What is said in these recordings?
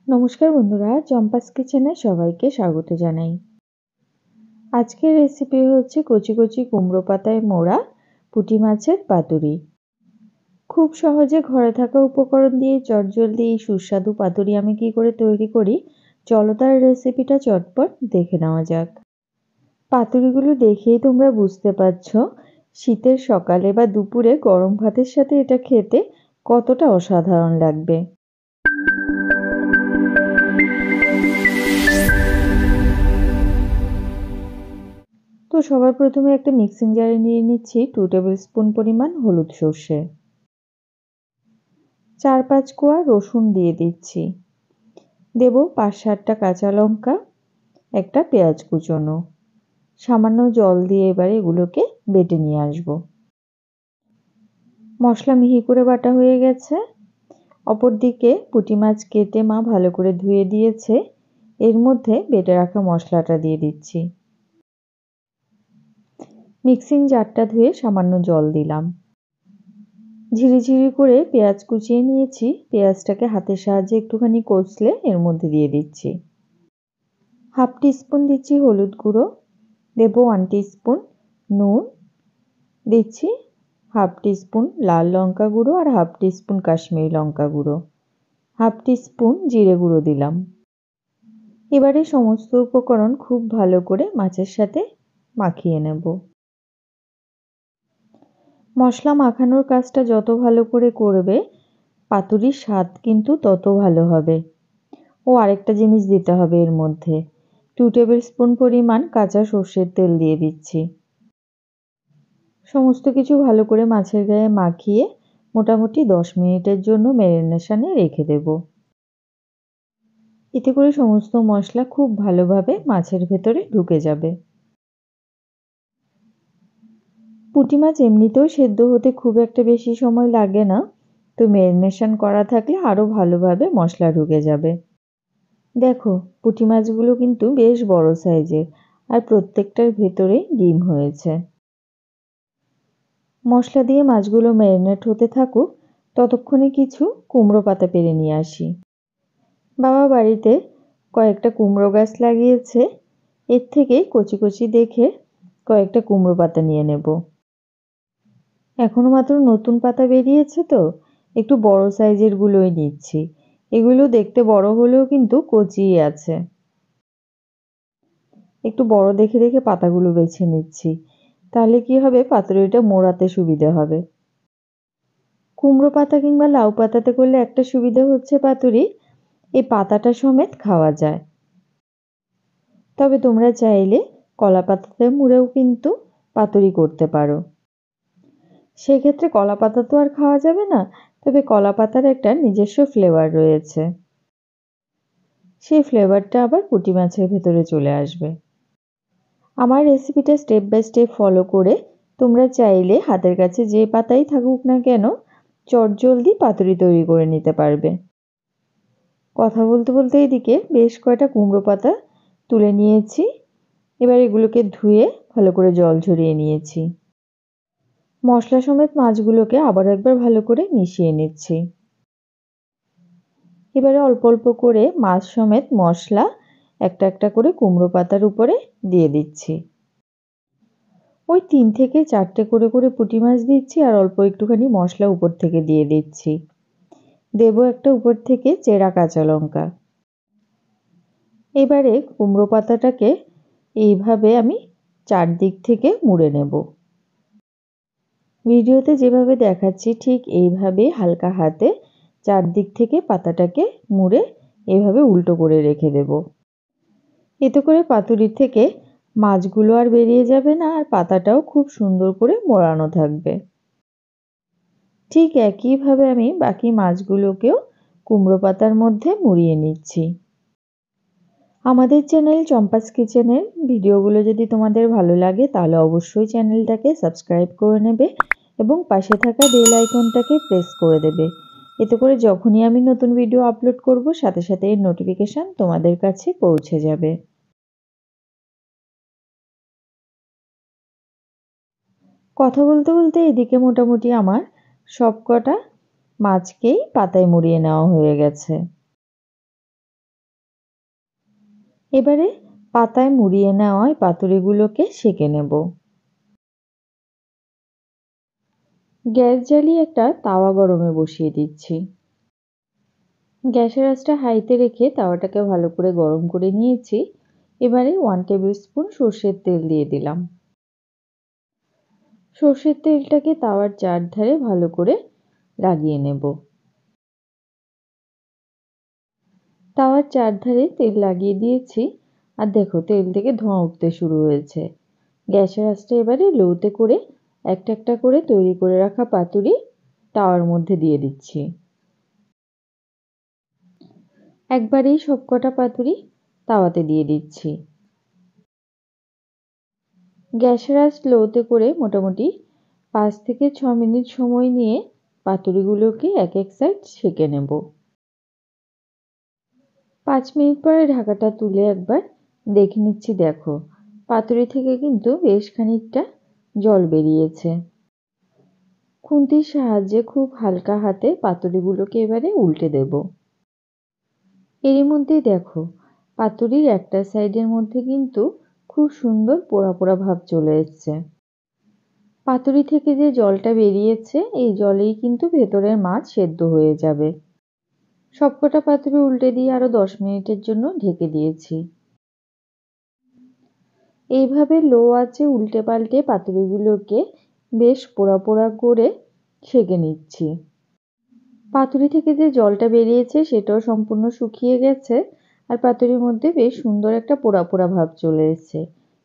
নমস্কার বন্ধুরা, চম্পাস কিচেনে সবাইকে স্বাগত জানাই। আজকের রেসিপি হচ্ছে কচি কচি কুমড়ো পাতায় মোড়া পুঁটি মাছের পাতুরি। খুব সহজে ঘরে থাকা উপকরণ দিয়ে চটজলদি এই সুস্বাদু পাতুরি আমি কি করে তৈরি করি, চলো তার রেসিপিটা চটপট দেখে নেওয়া যাক। পাতুরিগুলো দেখেই তোমরা বুঝতে পারছো শীতের সকালে বা দুপুরে গরম ভাতের সাথে এটা খেতে কতটা অসাধারণ লাগবে। তো সবার প্রথমে একটা মিক্সিং জারে নিয়ে নিচ্ছি 2 টেবিল স্পুন পরিমাণ হলুদ সর্ষে, 4-5 কোয়া রসুন দিয়ে দিচ্ছি, দেব 5-7টা কাঁচা লঙ্কা, একটা পেঁয়াজ কুচোনো, সামান্য জল দিয়ে এবারে এগুলোকে বেটে নিয়ে আসবো। মশলা মিহি করে বাটা হয়ে গেছে। অপরদিকে পুঁটি মাছ কেটে মা ভালো করে ধুয়ে দিয়েছে, এর মধ্যে বেটে রাখা মশলাটা দিয়ে দিচ্ছি। মিক্সিং জারটা ধুয়ে সামান্য জল দিলাম। ঝিরিঝিরি করে পেঁয়াজ কুচিয়ে নিয়েছি, পেঁয়াজটাকে হাতের সাহায্যে একটুখানি কষলে এর মধ্যে দিয়ে দিচ্ছি। 1/2 টিস্পুন দিচ্ছি হলুদ গুঁড়ো, দেব 1 টিস্পুন নুন, দিচ্ছি 1/2 টিস্পুন লাল লঙ্কা গুঁড়ো আর 1/2 টিস্পুন কাশ্মীরি লঙ্কা গুঁড়ো, 1/2 টিস্পুন জিরে গুঁড়ো দিলাম। এবারে সমস্ত উপকরণ খুব ভালো করে মাছের সাথে মাখিয়ে নেব। মশলা মাখানোর কাজটা যত ভালো করে করবে পাতুরির স্বাদ কিন্তু তত ভালো হবে। ও আরেকটা জিনিস দিতে হবে এর মধ্যে, 2 টেবিল স্পুন পরিমাণ কাঁচা সর্ষের তেল দিয়ে দিচ্ছি। সমস্ত কিছু ভালো করে মাছের গায়ে মাখিয়ে মোটামুটি 10 মিনিটের জন্য ম্যারিনেশনে রেখে দেব। এতে করে সমস্ত মশলা খুব ভালোভাবে মাছের ভেতরে ঢুকে যাবে। পুঁটি মাছ এমনিতেও সেদ্ধ হতে খুব একটা বেশি সময় লাগে না, তো ম্যারিনেশন করা থাকলে আরও ভালোভাবে মশলা ঢুকে যাবে। দেখো পুঁটি মাছগুলো কিন্তু বেশ বড় সাইজের আর প্রত্যেকটার ভেতরেই ডিম হয়েছে। মশলা দিয়ে মাছগুলো ম্যারিনেট হতে থাকুক, ততক্ষণে কিছু কুমড়ো পাতা পেরে নিয়ে আসি। বাবা বাড়িতে কয়েকটা কুমড়ো গাছ লাগিয়েছে, এর থেকে কচি কচি দেখে কয়েকটা কুমড়ো পাতা নিয়ে নেব। এখনো মাত্র নতুন পাতা বেরিয়েছে তো একটু বড় সাইজের গুলোই নিচ্ছি। এগুলো দেখতে বড় হলেও কিন্তু কচিই আছে। একটু বড় দেখে দেখে পাতাগুলো বেছে নিচ্ছি, তাহলে কি হবে পাতুরিটা মোড়াতে সুবিধে হবে। কুমড়ো পাতা কিংবা লাউ পাতাতে করলে একটা সুবিধা হচ্ছে পাতুরি এই পাতাটা সমেত খাওয়া যায়। তবে তোমরা চাইলে কলা পাতাতে মুড়েও কিন্তু পাতুরি করতে পারো। সেক্ষেত্রে কলা পাতা তো আর খাওয়া যাবে না, তবে কলা পাতার একটা নিজস্ব ফ্লেভার রয়েছে, সেই ফ্লেভারটা আবার পুঁটি মাছের ভেতরে চলে আসবে। আমার রেসিপিটা স্টেপ বাই স্টেপ ফলো করে তোমরা চাইলে হাতের কাছে যে পাতাই থাকুক না কেন চটজলদি পাতুরি তৈরি করে নিতে পারবে। কথা বলতে বলতে এদিকে বেশ কয়টা কুমড়ো পাতা তুলে নিয়েছি, এবার এগুলোকে ধুয়ে ভালো করে জল ঝরিয়ে নিয়েছি। মশলা সমেত মাছগুলোকে আবার একবার ভালো করে মিশিয়ে নিচ্ছি। এবারে অল্প অল্প করে মাছ সমেত মশলা একটা একটা করে কুমড়ো পাতার উপরে দিয়ে দিচ্ছি। ওই 3 থেকে 4টে করে পুঁটি মাছ দিচ্ছি আর অল্প একটুখানি মশলা উপর থেকে দিয়ে দিচ্ছি। দেব একটা উপর থেকে চেরা কাঁচা লঙ্কা। এবারে কুমড়ো পাতাটাকে এইভাবে আমি চারদিক থেকে মুড়ে নেব। ভিডিওতে যেভাবে দেখাচ্ছি ঠিক এইভাবে হালকা হাতে চারদিক থেকে পাতাটাকে মুড়ে এভাবে উল্টো করে রেখে দেব। এতে করে পাতুরি থেকে মাছগুলো আর বেরিয়ে যাবে না আর পাতাটাও খুব সুন্দর করে মোড়ানো থাকবে। ঠিক একইভাবে আমি বাকি মাছগুলোকেও কুমড়ো পাতার মধ্যে মুড়িয়ে নিচ্ছি। আমাদের চ্যানেল চম্পাস কিচেনের ভিডিওগুলো যদি তোমাদের ভালো লাগে তাহলে অবশ্যই চ্যানেলটাকে সাবস্ক্রাইব করে নেবে এবং পাশে থাকা বেল আইকনটাকে প্রেস করে দেবে। এতে করে যখনই আমি নতুন ভিডিও আপলোড করব সাথে সাথে এর নোটিফিকেশন তোমাদের কাছে পৌঁছে যাবে। কথা বলতে বলতে এদিকে মোটামুটি আমার সবকটা মাছকেই পাতায় মুড়িয়ে নেওয়া হয়ে গেছে। এবারে পাতায় মুড়িয়ে নেওয়া পাতুরিগুলোকে সেঁকে নেব। গ্যাস জ্বালিয়ে একটা তাওয়া গরমে বসিয়ে দিচ্ছি। গ্যাসের আঁচটা হাইতে রেখে তাওয়াটাকে ভালো করে গরম করে নিয়েছি। এবারে 1 টেবিল স্পুন সর্ষের তেল দিয়ে দিলাম। সর্ষের তেলটাকে তাওয়ার চারধারে ভালো করে লাগিয়ে নেব। তাওয়ার চারধারে তেল লাগিয়ে দিয়েছি, আর দেখো তেল থেকে ধোঁয়া উঠতে শুরু হয়েছে। গ্যাসের আঁচটা এবারে লোতে করে একটা একটা করে তৈরি করে রাখা পাতুরি তাওয়ার মধ্যে দিয়ে দিচ্ছি। একবারেই সবকটা পাতুরি তাওয়াতে দিয়ে দিচ্ছি। গ্যাসের আঁচ লোতে করে মোটামুটি 5 থেকে 6 মিনিট সময় নিয়ে পাতুরিগুলোকে এক এক সাইড সেঁকে নেব। 5 মিনিট পরে ঢাকাটা তুলে একবার দেখে নিচ্ছি। দেখো পাতুরি থেকে কিন্তু বেশ খানিকটা জল বেরিয়েছে। খুন্তির সাহায্যে খুব হালকা হাতে পাতুরিগুলোকে এবারে উল্টে দেব। এরই মধ্যেই দেখো পাতুরির একটা সাইডের মধ্যে কিন্তু খুব সুন্দর পোড়া পোড়া ভাব চলে এসছে। পাতুরি থেকে যে জলটা বেরিয়েছে এই জলেই কিন্তু ভেতরের মাছ সেদ্ধ হয়ে যাবে। সবকটা পাতুরি উল্টে দিয়ে আরো 10 মিনিটের জন্য ঢেকে দিয়েছি। এইভাবে লো আঁচে উল্টে পাল্টে পাতুরিগুলোকে বেশ পোড়া পোড়া করে সেঁকে নিচ্ছি। পাতুরি থেকে যে জলটা বেরিয়েছে সেটাও সম্পূর্ণ শুকিয়ে গেছে, আর পাতুরির মধ্যে বেশ সুন্দর একটা পোড়া পোড়া ভাব চলে এসছে।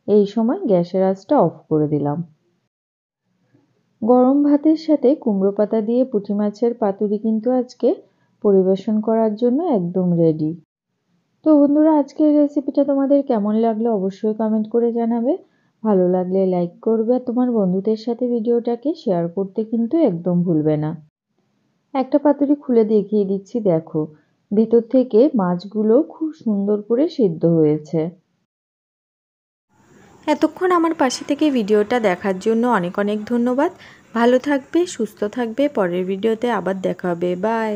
এই সময় গ্যাসের আঁচটা অফ করে দিলাম। গরম ভাতের সাথে কুমড়ো পাতা দিয়ে পুঁটি মাছের পাতুরি কিন্তু আজকে পরিবেশন করার জন্য একদম রেডি। তো বন্ধুরা, আজকের রেসিপিটা তোমাদের কেমন লাগলো অবশ্যই কমেন্ট করে জানাবে। ভালো লাগলে লাইক করবে, আর তোমার বন্ধুদের সাথে ভিডিওটাকে শেয়ার করতে কিন্তু একদম ভুলবে না। একটা পাতুরি খুলে দেখিয়ে দিচ্ছি। দেখো ভেতর থেকে মাছগুলো খুব সুন্দর করে সিদ্ধ হয়েছে। এতক্ষণ আমার পাশে থেকে ভিডিওটা দেখার জন্য অনেক অনেক ধন্যবাদ। ভালো থাকবে, সুস্থ থাকবে। পরের ভিডিওতে আবার দেখা হবে। বাই।